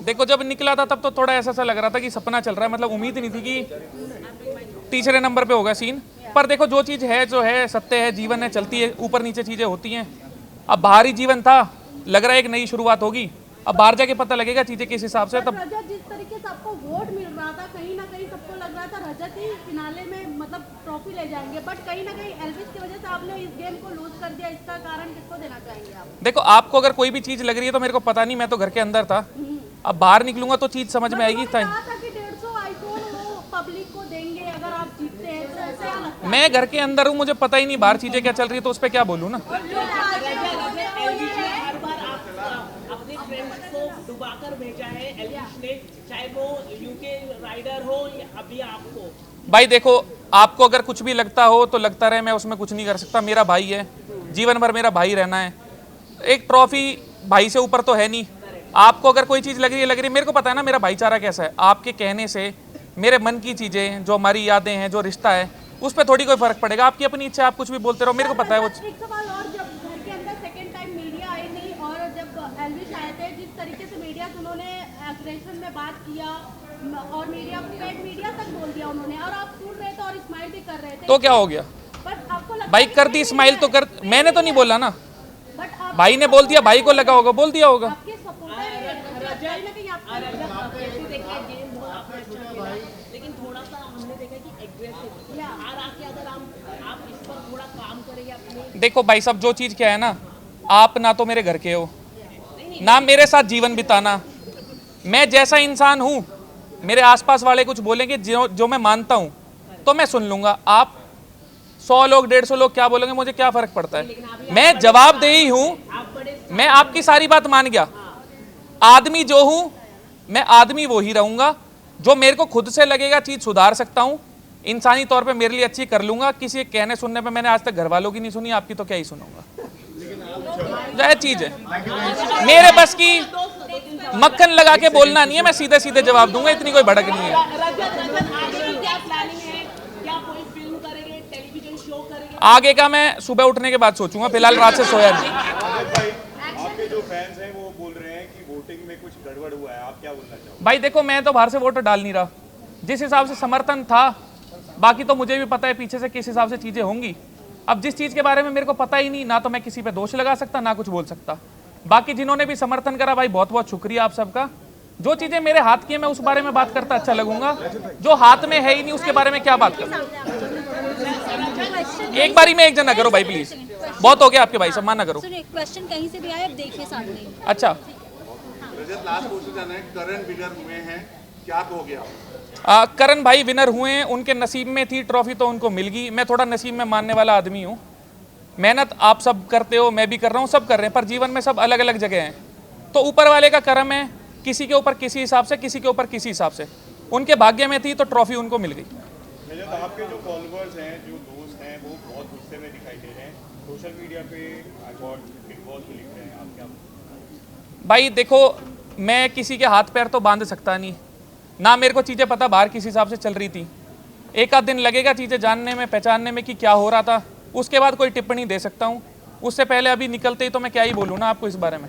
देखो जब निकला था तब तो थोड़ा ऐसा सा लग रहा था कि सपना चल रहा है, मतलब उम्मीद नहीं थी कि तीसरे नंबर पे होगा सीन। पर देखो जो चीज़ है जो है सत्य है, जीवन है, चलती है, ऊपर नीचे चीज़ें होती हैं। अब बाहरी जीवन था, लग रहा है एक नई शुरुआत होगी, अब बाहर जाके पता लगेगा चीज़ें किस हिसाब से। तब रजत जिस तरीके से आपको वोट मिल रहा था, कहीं ना कहीं सबको लग रहा था रजत ही फिनाले में मतलब ट्रॉफी ले जाएंगे, बट कहीं ना कहीं एल्विस की वजह से आपने इस गेम को लूज कर दिया। इसका कारण किसको देना चाहेंगे आप? देखो आपको अगर कोई भी चीज़ लग रही है तो मेरे को पता नहीं, मैं तो घर के अंदर था, अब बाहर निकलूंगा तो चीज़ समझ में आएगी। कहा था कि 150 आईफोन वो पब्लिक को देंगे अगर आप जीतते हैं, तो ऐसा क्या लगता है? मैं घर के अंदर हूँ, मुझे पता ही नहीं बाहर चीज़ें क्या चल रही है, तो उस पर क्या बोलूँ ना। अपने फ्रेंड्स को डुबाकर भेजा है एल्विस ने, चाहे वो यूके राइडर हो या अभी आपको। भाई देखो आपको अगर कुछ भी लगता हो तो लगता रहे, मैं उसमें कुछ नहीं कर सकता। मेरा भाई है, जीवन भर मेरा भाई रहना है। एक ट्रॉफी भाई से ऊपर तो है नहीं। आपको अगर कोई चीज़ लग रही है, मेरे को पता है ना मेरा भाईचारा कैसा है। आपके कहने से मेरे मन की चीज़ें, जो हमारी यादें हैं, जो रिश्ता है, उस पर थोड़ी कोई फर्क पड़ेगा। आपकी अपनी इच्छा, आप कुछ भी बोलते रहो, मेरे को पता है वो। एक सवाल और, जब घर के अंदर सेकंड टाइम मीडिया आई नहीं और जब एल्विस आए थे, जिस तरीके से मीडिया से उन्होंने एग्रेशन में बात किया और मीडिया तक बोल दिया उन्होंने, और आप सुन रहे थे और स्माइल भी कर रहे थे, तो क्या हो गया बट आपको लगता भाई? है कर दी स्माइल तो कर, मैंने तो नहीं बोला ना, बट आप भाई ने बोल दिया, भाई को लगा होगा, बोल दिया होगा। आपके सपोर्टर कहीं ना कहीं आपको लेकिन थोड़ा सा हमने देखा कि एग्रेसिव बाहर आके अगर आप इस पर थोड़ा काम करेंगे अपने। देखो भाई साहब, जो चीज़ क्या है ना, आप ना तो मेरे घर के हो, ना मेरे साथ जीवन बिताना। मैं जैसा इंसान हूँ, मेरे आसपास वाले कुछ बोलेंगे जो मैं मानता हूँ तो मैं सुन लूँगा। आप 100 लोग 150 लोग क्या बोलेंगे, मुझे क्या फ़र्क पड़ता है। मैं जवाबदेही हूँ, मैं आपकी सारी बात मान गया। आदमी जो हूँ मैं आदमी वो ही रहूँगा। जो मेरे को खुद से लगेगा चीज़ सुधार सकता हूँ, इंसानी तौर पे मेरे लिए अच्छी कर लूँगा। किसी के कहने सुनने पे मैंने आज तक घर वालों की नहीं सुनी, आपकी तो क्या ही सुनूंगा। जायज़ चीज़ है, मेरे बस की मक्खन लगा के बोलना नहीं है, मैं सीधे सीधे जवाब दूंगा, इतनी कोई भड़क नहीं है। रजत आगे क्या प्लानिंग है? क्या कोई फिल्म करेंगे, टेलीविजन शो करेंगे? आगे का मैं सुबह उठने के बाद सोचूंगा, फिलहाल रात से सोया नहीं। आपके जो फैंस हैं वो बोल रहे हैं कि वोटिंग में कुछ गड़बड़ हुआ है, आप क्या बोलना चाहोगे? भाई देखो मैं तो बाहर से वोट डाल नहीं रहा, जिस हिसाब से समर्थन था, बाकी तो मुझे भी पता है पीछे से किस हिसाब से चीज़ें होंगी। अब जिस चीज़ के बारे में मेरे को पता ही नहीं, ना तो मैं किसी पे दोष लगा सकता, ना कुछ बोल सकता। बाकी जिन्होंने भी समर्थन करा भाई, बहुत बहुत शुक्रिया आप सबका। जो चीज़ें मेरे हाथ की है मैं उस बारे में बात करता अच्छा लगूंगा, जो हाथ में है ही नहीं उसके बारे में क्या बात करूं। एक बारी में एक जना करो भाई प्लीज, बहुत हो गया आपके भाई, सम्मान ना करो। क्वेश्चन कहीं से भी आए, अब देखिए सामने। अच्छा रजत, लास्ट क्वेश्चन जाना है, करण विनर हुए हैं, क्या कहोगे आप? करण भाई विनर हुए हैं, उनके नसीब में थी ट्रॉफी तो उनको मिल गई। मैं थोड़ा नसीब में मानने वाला आदमी हूँ। मेहनत आप सब करते हो, मैं भी कर रहा हूँ, सब कर रहे हैं, पर जीवन में सब अलग अलग जगह हैं। तो ऊपर वाले का करम है, किसी के ऊपर किसी हिसाब से, किसी के ऊपर किसी हिसाब से। उनके भाग्य में थी तो ट्रॉफी उनको मिल गई। रजत, आपके जो फॉलोअर्स हैं, जो दोस्त हैं, वो बहुत गुस्से में दिखाई दे रहे हैं। सोशल मीडिया पे बिग बॉस भी लिख रहे हैं, आप क्या? भाई देखो मैं किसी के हाथ पैर तो बांध सकता नहीं, ना मेरे को चीज़ें पता बाहर किस हिसाब से चल रही थी। एक आध दिन लगेगा चीज़ें जानने में, पहचानने में कि क्या हो रहा था, उसके बाद कोई टिप्पणी दे सकता हूँ। उससे पहले अभी निकलते ही तो मैं क्या ही बोलूँ ना आपको इस बारे में।